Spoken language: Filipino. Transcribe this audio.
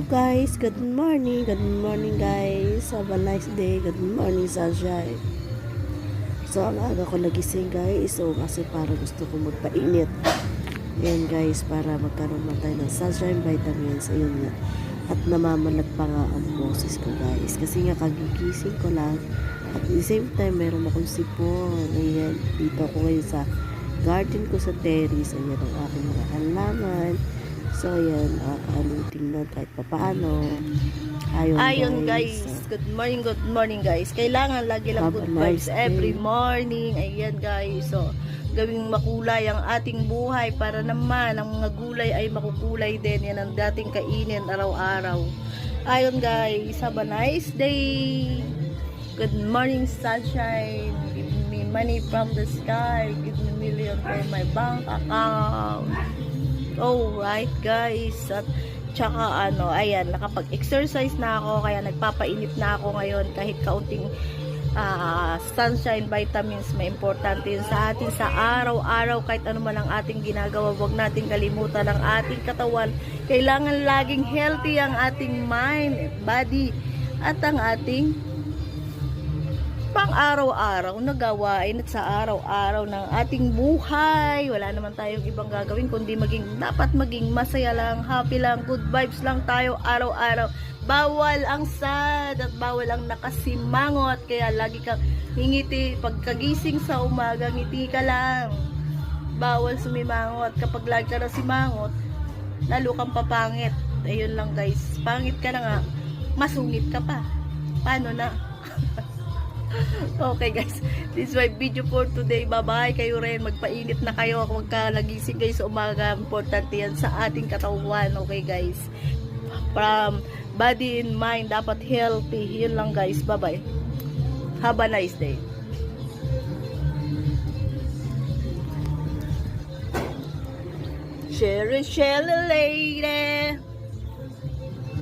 guys, good morning guys. Have a nice day. Good morning sunshine. So ang aga ko nagising guys. So kasi para gusto ko magpainit. Ayan guys, para magkaroon na tayo ng sunshine vitamins. Ayun nga. At namamalat pa nga ang boses ko guys. Kasi nga kagigising ko lang. At the same time meron akong sipon. Ayan, dito ako ngayon sa garden ko sa terrace. Ayan ang aking mga halaman. So, ayan, aluting na kahit papaano. Ayun guys. Good morning guys. Kailangan lagi lang good vibes every morning. Ayan guys. So, gawing makulay ang ating buhay para naman ang mga gulay ay makukulay din. Yan ang dating kainin araw-araw. Ayun guys. Have a nice day. Good morning sunshine. Give me money from the sky. Give me million for my bank account. Alright guys, at tsaka ayan, nakapag-exercise na ako, kaya nagpapainit na ako ngayon kahit kaunting sunshine vitamins, may importante yun sa atin sa araw-araw. Kahit ano man ang ating ginagawa, huwag nating kalimutan ang ating katawan. Kailangan laging healthy ang ating mind, body, at ang ating pang araw-araw na gawain at sa araw-araw ng ating buhay. Wala naman tayong ibang gagawin kundi dapat maging masaya lang, happy lang, good vibes lang tayo araw-araw. Bawal ang sad at bawal ang nakasimangot, kaya lagi kang ngingiti pagkagising sa umaga, ngiti ka lang. Bawal sumimangot. Kapag lagi ka na simangot, lalo kang papangit. Ayun lang guys, pangit ka na nga, masungit ka pa. Paano na? Okay guys, this is my video for today. Bye bye. Kayo rin, magpainit na kayo. Huwag ka nagising guys sa umaga. Importante yan sa ating katawan. Okay guys, from body and mind, dapat healthy. Yun lang guys. Bye bye. Have a nice day. Share lady.